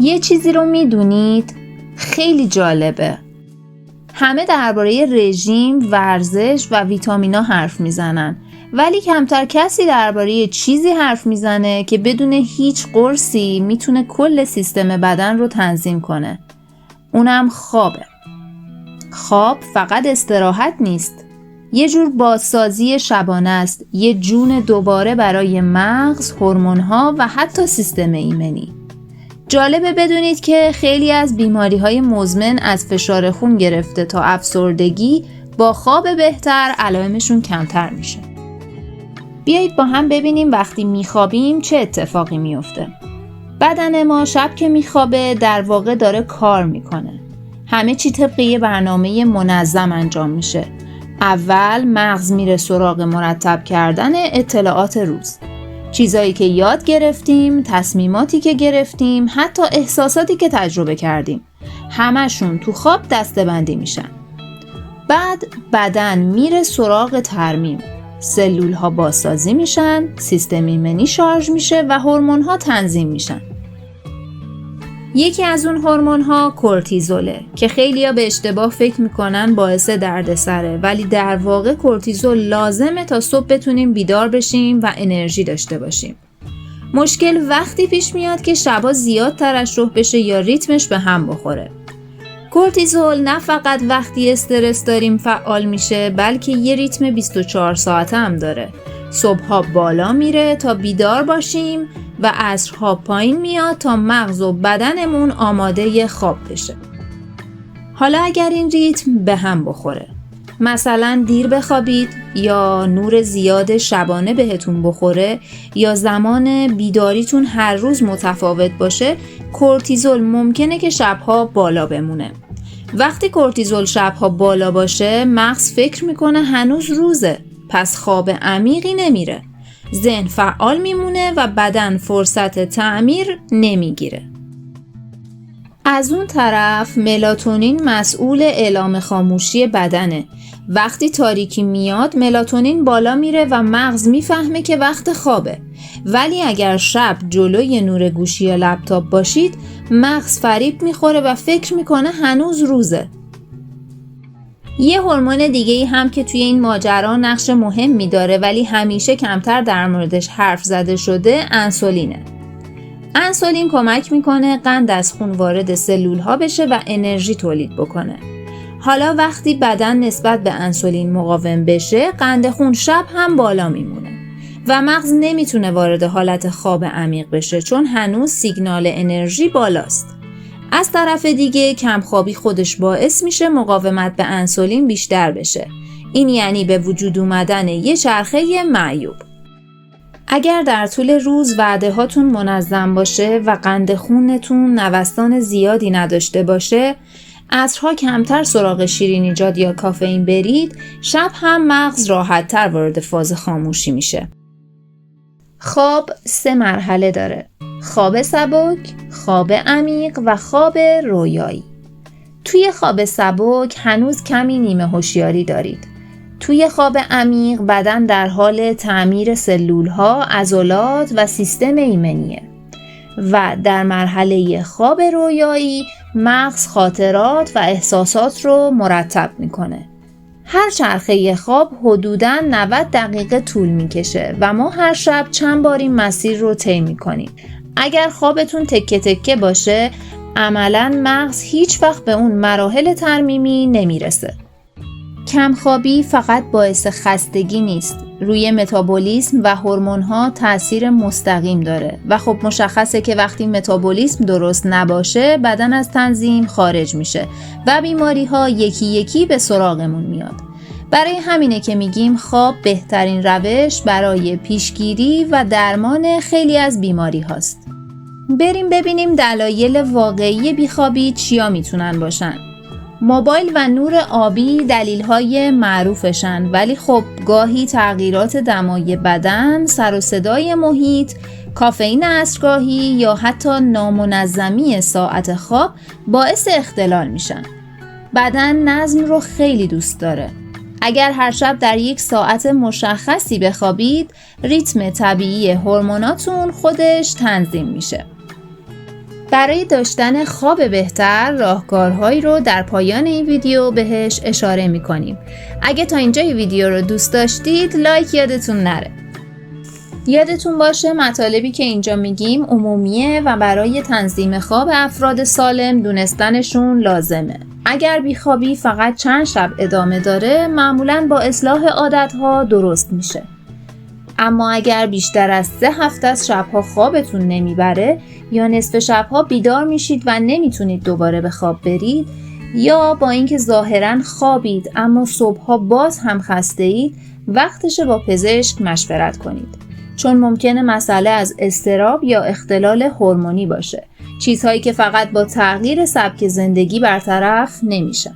یه چیزی رو میدونید؟ خیلی جالبه. همه درباره رژیم، ورزش و ویتامینا حرف میزنن، ولی کمتر کسی درباره چیزی حرف میزنه که بدون هیچ قرصی میتونه کل سیستم بدن رو تنظیم کنه. اونم خوابه. خواب فقط استراحت نیست. یه جور بازسازی شبانه است، یه جون دوباره برای مغز، هورمون‌ها و حتی سیستم ایمنی. جالبه بدونید که خیلی از بیماری‌های مزمن از فشار خون گرفته تا افسردگی با خواب بهتر علائمشون کمتر میشه. بیایید با هم ببینیم وقتی میخوابیم چه اتفاقی میفته. بدن ما شب که میخوابه در واقع داره کار میکنه. همه چی طبق یه برنامه منظم انجام میشه. اول مغز میره سراغ مرتب کردن اطلاعات روز. چیزایی که یاد گرفتیم، تصمیماتی که گرفتیم، حتی احساساتی که تجربه کردیم، همشون تو خواب دسته‌بندی میشن. بعد بدن میره سراغ ترمیم. سلول ها بازسازی میشن، سیستم ایمنی شارژ میشه و هورمون ها تنظیم میشن. یکی از اون هورمون ها کورتیزوله که خیلیا به اشتباه فکر میکنن باعث دردسره، ولی در واقع کورتیزول لازمه تا صبح بتونیم بیدار بشیم و انرژی داشته باشیم. مشکل وقتی پیش میاد که شبا زیاد ترشح بشه یا ریتمش به هم بخوره. کورتیزول نه فقط وقتی استرس داریم فعال میشه، بلکه یه ریتم 24 ساعته هم داره. صبحها بالا میره تا بیدار باشیم و عصرها پایین میاد تا مغز و بدنمون آماده خواب بشه. حالا اگر این ریتم به هم بخوره، مثلا دیر بخوابید یا نور زیاد شبانه بهتون بخوره یا زمان بیداریتون هر روز متفاوت باشه، کورتیزول ممکنه که شبها بالا بمونه. وقتی کورتیزول شبها بالا باشه، مغز فکر میکنه هنوز روزه، پس خواب عمیقی نمیره. ذهن فعال میمونه و بدن فرصت تعمیر نمیگیره. از اون طرف ملاتونین مسئول اعلام خاموشی بدنه. وقتی تاریکی میاد ملاتونین بالا میره و مغز میفهمه که وقت خوابه. ولی اگر شب جلوی نور گوشی یا لپتاپ باشید، مغز فریب میخوره و فکر میکنه هنوز روزه. یه هورمون دیگه‌ای هم که توی این ماجرا نقش مهمی داره ولی همیشه کمتر در موردش حرف زده شده، انسولینه. انسولین کمک میکنه قند از خون وارد سلول ها بشه و انرژی تولید بکنه. حالا وقتی بدن نسبت به انسولین مقاوم بشه، قند خون شب هم بالا میمونه و مغز نمیتونه وارد حالت خواب عمیق بشه چون هنوز سیگنال انرژی بالاست. از طرف دیگه کمخوابی خودش باعث میشه مقاومت به انسولین بیشتر بشه. این یعنی به وجود اومدن یه چرخه معیوب. اگر در طول روز وعده هاتون منظم باشه و قند خونتون نوسان زیادی نداشته باشه، عصرها کمتر سراغ شیرینیجات یا کافئین برید، شب هم مغز راحت‌تر وارد فاز خاموشی میشه. خواب 3 مرحله داره: خواب سبک، خواب عمیق و خواب رویایی. توی خواب سبک هنوز کمی نیمه هوشیاری دارید. توی خواب عمیق بدن در حال تعمیر سلول‌ها، عضلات و سیستم ایمنیه. و در مرحله خواب رویایی مغز خاطرات و احساسات رو مرتب میکنه. هر چرخه خواب حدوداً 90 دقیقه طول میکشه و ما هر شب چند بار این مسیر رو طی میکنیم. اگر خوابتون تکه تکه باشه، عملاً مغز هیچ وقت به اون مراحل ترمیمی نمیرسه. کمخوابی فقط باعث خستگی نیست، روی متابولیسم و هورمون‌ها تأثیر مستقیم داره و خب مشخصه که وقتی متابولیسم درست نباشه بدن از تنظیم خارج میشه و بیماری‌ها یکی یکی به سراغمون میاد. برای همینه که میگیم خواب بهترین روش برای پیشگیری و درمان خیلی از بیماری هاست. بریم ببینیم دلایل واقعی بیخوابی چیا میتونن باشن. موبایل و نور آبی دلیل‌های معروفشن، ولی خب گاهی تغییرات دمای بدن، سر و صدای محیط، کافئین عصرگاهی یا حتی نامنظمی ساعت خواب باعث اختلال میشن. بدن نظم رو خیلی دوست داره. اگر هر شب در یک ساعت مشخصی بخوابید، ریتم طبیعی هورموناتون خودش تنظیم میشه. برای داشتن خواب بهتر راهکارهایی رو در پایان این ویدیو بهش اشاره می‌کنیم. اگه تا اینجای ویدیو رو دوست داشتید لایک یادتون نره. یادتون باشه مطالبی که اینجا میگیم عمومیه و برای تنظیم خواب افراد سالم دونستنشون لازمه. اگر بیخوابی فقط چند شب ادامه داره معمولاً با اصلاح عادتها درست میشه. اما اگر بیشتر از 3 هفته از شبها خوابتون نمیبره یا نصف شبها بیدار میشید و نمیتونید دوباره به خواب برید یا با اینکه ظاهراً خوابید اما صبحها باز هم خسته اید، وقتشه با پزشک مشورت کنید. چون ممکنه مسئله از اضطراب یا اختلال هورمونی باشه. چیزهایی که فقط با تغییر سبک زندگی برطرف نمیشن.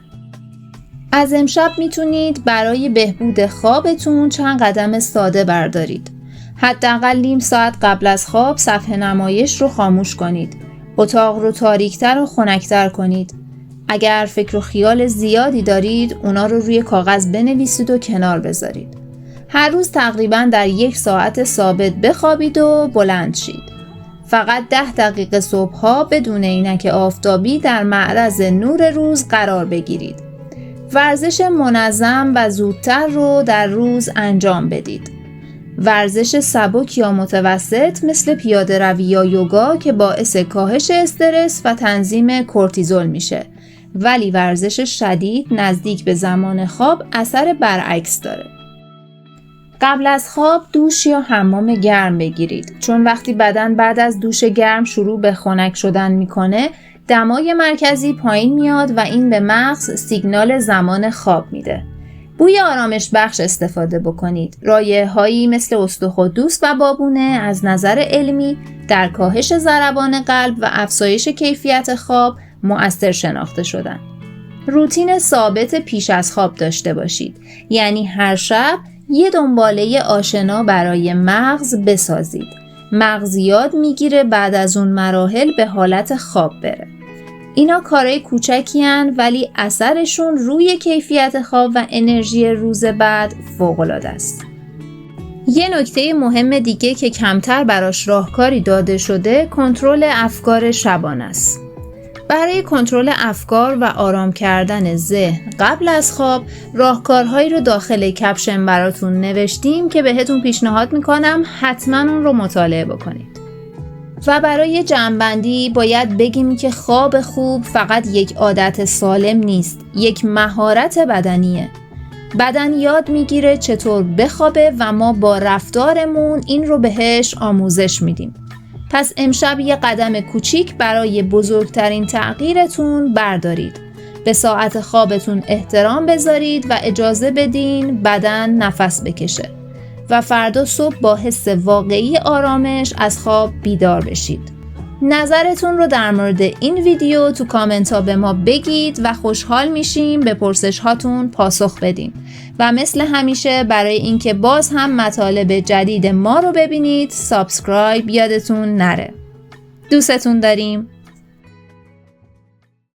از امشب میتونید برای بهبود خوابتون چند قدم ساده بردارید. حداقل نیم ساعت قبل از خواب صفحه نمایش رو خاموش کنید. اتاق رو تاریکتر و خنک‌تر کنید. اگر فکر و خیال زیادی دارید، اونا رو روی کاغذ بنویسید و کنار بذارید. هر روز تقریباً در 1 ساعت ثابت بخوابید و بلند شید. فقط 10 دقیقه صبحها بدون عینک آفتابی در معرض نور روز قرار بگیرید. ورزش منظم و زودتر رو در روز انجام بدید. ورزش سبک یا متوسط مثل پیاده روی یا یوگا که باعث کاهش استرس و تنظیم کورتیزول میشه. ولی ورزش شدید نزدیک به زمان خواب اثر برعکس داره. قبل از خواب دوش یا حمام گرم بگیرید، چون وقتی بدن بعد از دوش گرم شروع به خنک شدن میکنه دمای مرکزی پایین میاد و این به مغز سیگنال زمان خواب میده. بوی آرامش بخش استفاده بکنید. رایحه‌هایی مثل استخوان‌دوست و بابونه از نظر علمی در کاهش ضربان قلب و افزایش کیفیت خواب مؤثر شناخته شدن. روتین ثابت پیش از خواب داشته باشید. یعنی هر شب یه دنباله آشنا برای مغز بسازید. مغز یاد میگیره بعد از اون مراحل به حالت خواب بره. اینا کارهای کوچکی هن ولی اثرشون روی کیفیت خواب و انرژی روز بعد فوق‌العاده است. یه نکته مهم دیگه که کمتر براش راهکاری داده شده کنترل افکار شبانه است. برای کنترل افکار و آرام کردن ذهن قبل از خواب راهکارهایی رو داخل کپشن براتون نوشتیم که بهتون پیشنهاد میکنم حتما اون رو مطالعه بکنید. و برای جمع‌بندی باید بگیم که خواب خوب فقط یک عادت سالم نیست، یک مهارت بدنیه. بدن یاد میگیره چطور بخوابه و ما با رفتارمون این رو بهش آموزش میدیم. پس امشب یه قدم کوچیک برای بزرگترین تغییرتون بردارید. به ساعت خوابتون احترام بذارید و اجازه بدین بدن نفس بکشه. و فردا صبح با حس واقعی آرامش از خواب بیدار بشید. نظرتون رو در مورد این ویدیو تو کامنت ها به ما بگید و خوشحال میشیم به پرسش هاتون پاسخ بدیم. و مثل همیشه برای اینکه باز هم مطالب جدید ما رو ببینید سابسکرایب یادتون نره. دوستتون داریم.